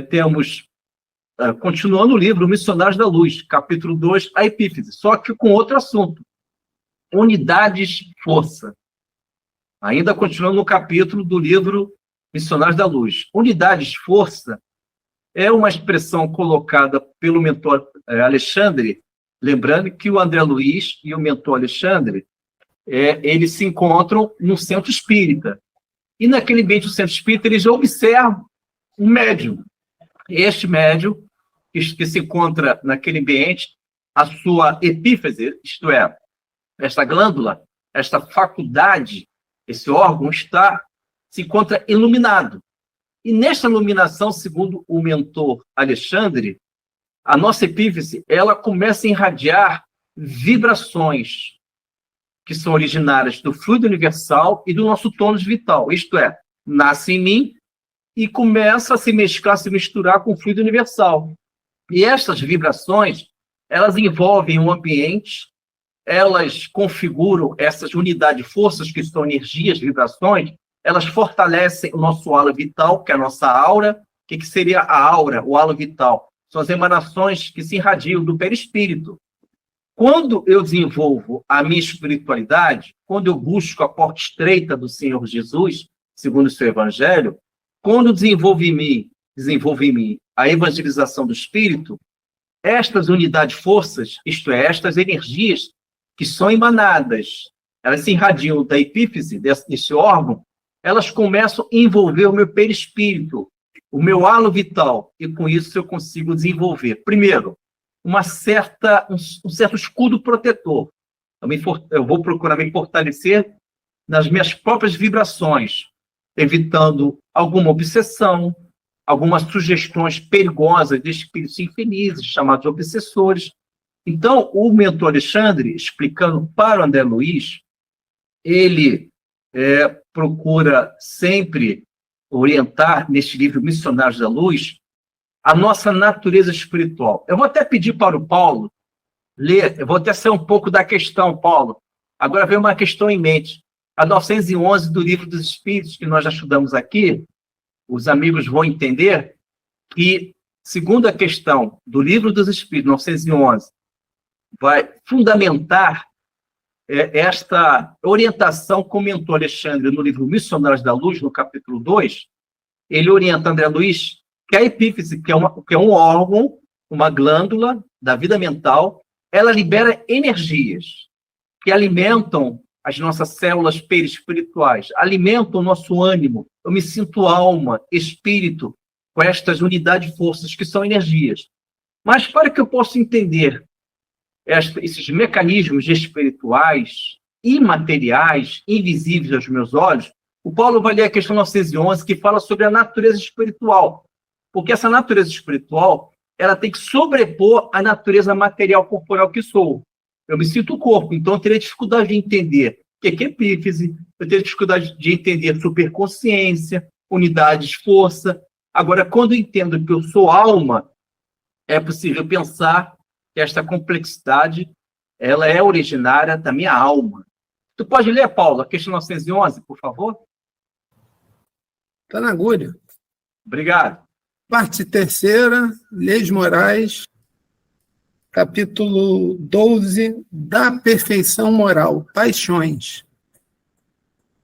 temos, continuando o livro, Missionários da Luz, capítulo 2, a epífise, só que com outro assunto, unidades, força. Ainda continuando no capítulo do livro Missionários da Luz. Unidades, força, é uma expressão colocada pelo mentor Alexandre, lembrando que o André Luiz e o mentor Alexandre, eles se encontram no centro espírita. E naquele ambiente do centro espírita, eles observam um médium. Este médium, que se encontra naquele ambiente, a sua epífise, isto é, esta glândula, esta faculdade, esse órgão se encontra iluminado. E nesta iluminação, segundo o mentor Alexandre, a nossa epífise, ela começa a irradiar vibrações que são originárias do fluido universal e do nosso tônus vital. Isto é, nasce em mim e começa a se mesclar, se misturar com o fluido universal. E estas vibrações, elas envolvem o ambiente, elas configuram essas unidades de forças, que são energias, vibrações, elas fortalecem o nosso halo vital, que é a nossa aura. O que seria a aura, o halo vital? São as emanações que se irradiam do perispírito. Quando eu desenvolvo a minha espiritualidade, quando eu busco a porta estreita do Senhor Jesus, segundo o seu evangelho, quando desenvolvo em mim a evangelização do espírito, estas unidades forças, isto é, estas energias que são emanadas, elas se irradiam da epífise, desse órgão, elas começam a envolver o meu perispírito, o meu halo vital, e com isso eu consigo desenvolver, primeiro, um certo escudo protetor. Eu vou procurar me fortalecer nas minhas próprias vibrações, evitando alguma obsessão, algumas sugestões perigosas de espíritos infelizes, chamados obsessores. Então, o mentor Alexandre, explicando para o André Luiz, ele procura sempre orientar, neste livro Missionários da Luz, a nossa natureza espiritual. Eu vou até pedir para o Paulo ler, eu vou até sair um pouco da questão, Paulo. Agora vem uma questão em mente. A 911 do Livro dos Espíritos, que nós já estudamos aqui, os amigos vão entender que, segundo a questão do Livro dos Espíritos, 911, vai fundamentar esta orientação, comentou Alexandre no livro Missionários da Luz, no capítulo 2, ele orienta André Luiz que a epífise, que é um órgão, uma glândula da vida mental, ela libera energias que alimentam as nossas células perispirituais, alimentam o nosso ânimo. Eu me sinto alma, espírito, com estas unidades de forças que são energias. Mas para que eu possa entender esses mecanismos espirituais, imateriais, invisíveis aos meus olhos, o Paulo vai ler a questão 911, que fala sobre a natureza espiritual. Porque essa natureza espiritual, ela tem que sobrepor a natureza material corporal que sou. Eu me sinto o corpo, então eu teria dificuldade de entender o que é epífise, eu teria dificuldade de entender superconsciência, unidades, força. Agora, quando eu entendo que eu sou alma, é possível pensar que esta complexidade ela é originária da minha alma. Tu pode ler, Paulo, a questão 911, por favor? Está na agulha. Obrigado. Parte terceira, Leis Morais, capítulo 12, da perfeição moral, paixões.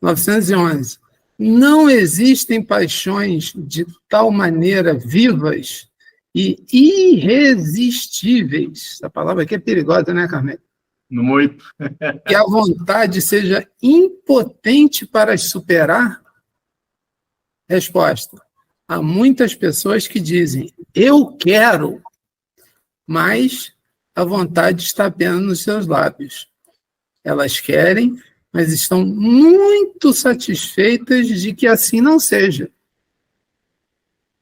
911. Não existem paixões de tal maneira vivas e irresistíveis. Essa palavra aqui é perigosa, né, Carmelo? Muito. Que a vontade seja impotente para as superar? Resposta. Há muitas pessoas que dizem, eu quero, mas a vontade está apenas nos seus lábios. Elas querem, mas estão muito satisfeitas de que assim não seja.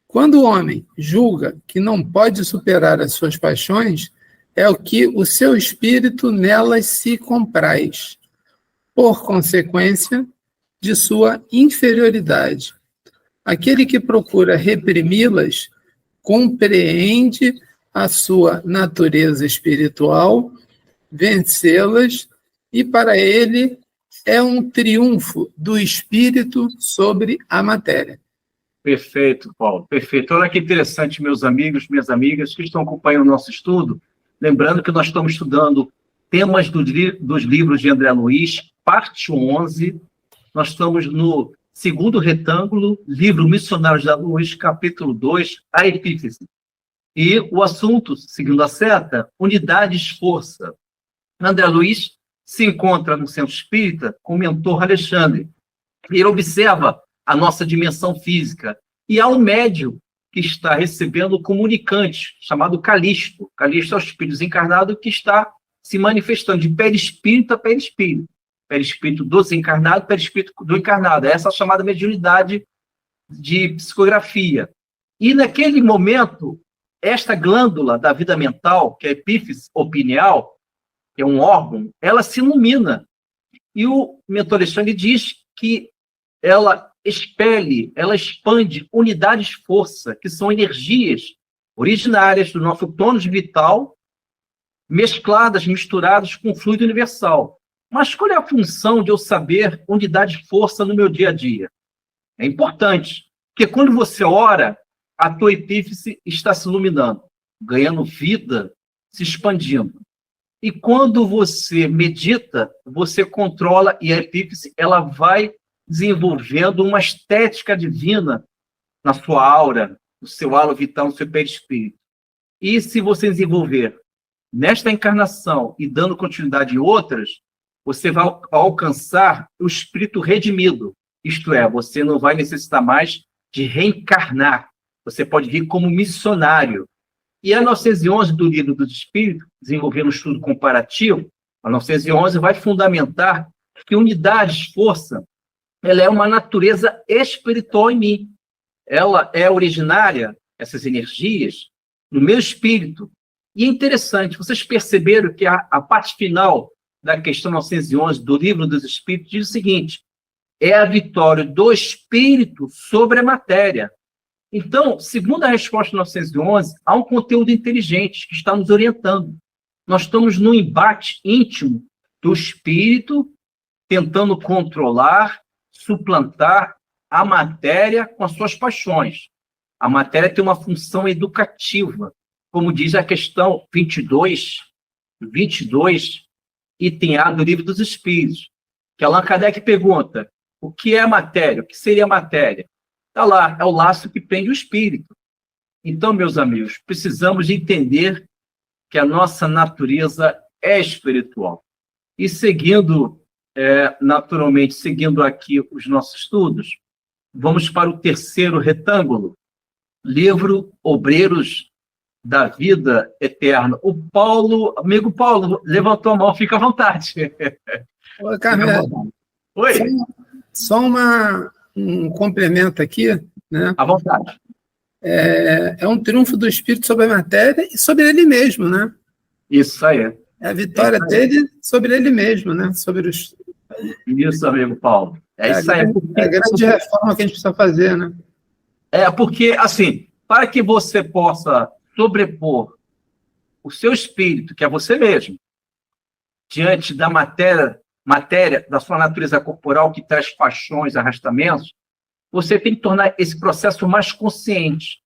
Quando o homem julga que não pode superar as suas paixões, é o que o seu espírito nelas se compraz, por consequência de sua inferioridade. Aquele que procura reprimi-las compreende a sua natureza espiritual, vencê-las, e para ele é um triunfo do espírito sobre a matéria. Perfeito, Paulo, perfeito. Olha que interessante, meus amigos, minhas amigas que estão acompanhando o nosso estudo. Lembrando que nós estamos estudando temas dos livros de André Luiz, parte 11. Nós estamos no segundo retângulo, livro Missionários da Luz, capítulo 2, a Epífise. E o assunto, seguindo a seta, unidades força. André Luiz se encontra no centro espírita com o mentor Alexandre. Ele observa a nossa dimensão física. E há um médium que está recebendo o comunicante, chamado Calixto. Calixto é o espírito desencarnado que está se manifestando de perispírito a perispírito. Perispírito do desencarnado, perispírito do encarnado. Essa é a chamada mediunidade de psicografia. E naquele momento, esta glândula da vida mental, que é a epífise ou pineal, que é um órgão, ela se ilumina. E o mentor Alexandre diz que ela expande unidades de força, que são energias originárias do nosso tônus vital, mescladas, misturadas com o fluido universal. Mas qual é a função de eu saber unidade de força no meu dia a dia? É importante, porque quando você ora, a tua epífise está se iluminando, ganhando vida, se expandindo. E quando você medita, você controla e a epífise ela vai desenvolvendo uma estética divina na sua aura, no seu halo vital, no seu perispírito. E se você desenvolver nesta encarnação e dando continuidade em outras, você vai alcançar o espírito redimido. Isto é, você não vai necessitar mais de reencarnar. Você pode vir como missionário. E a 911 do Livro dos Espíritos, desenvolvendo um estudo comparativo, a 911 vai fundamentar que unidade de força ela é uma natureza espiritual em mim. Ela é originária, essas energias, no meu espírito. E é interessante, vocês perceberam que a parte final da questão 911 do Livro dos Espíritos diz o seguinte: é a vitória do espírito sobre a matéria. Então, segundo a resposta 911, há um conteúdo inteligente que está nos orientando. Nós estamos num embate íntimo do espírito, tentando controlar, suplantar a matéria com as suas paixões. A matéria tem uma função educativa, como diz a questão 22, item A do Livro dos Espíritos, que Allan Kardec pergunta: o que é a matéria? O que seria a matéria? Está lá, é o laço que prende o espírito. Então, meus amigos, precisamos entender que a nossa natureza é espiritual. E seguindo, naturalmente, seguindo aqui os nossos estudos, vamos para o terceiro retângulo, livro Obreiros da Vida Eterna. O Paulo, amigo Paulo, levantou a mão, fica à vontade. Oi, Carmelo. Oi. Só um complemento aqui, né? À vontade. É um triunfo do espírito sobre a matéria e sobre ele mesmo, né? Isso aí. É a vitória dele sobre ele mesmo, né? Sobre os... Isso, amigo Paulo. Isso aí. É a grande reforma que a gente precisa fazer, né? Porque, assim, para que você possa sobrepor o seu espírito, que é você mesmo, diante da matéria da sua natureza corporal que traz paixões, arrastamentos, você tem que tornar esse processo mais consciente.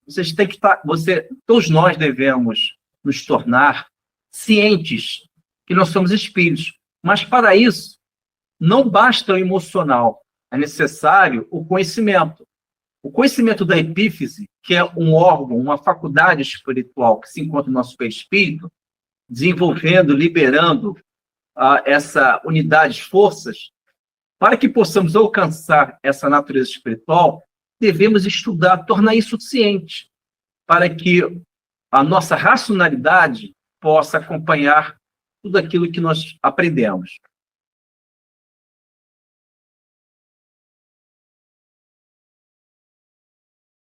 Todos nós devemos nos tornar cientes que nós somos espíritos. Mas para isso, não basta o emocional, é necessário o conhecimento. O conhecimento da epífise, que é um órgão, uma faculdade espiritual que se encontra no nosso perispírito, desenvolvendo, liberando essa unidade de forças, para que possamos alcançar essa natureza espiritual, devemos estudar, tornar isso ciente, para que a nossa racionalidade possa acompanhar tudo aquilo que nós aprendemos.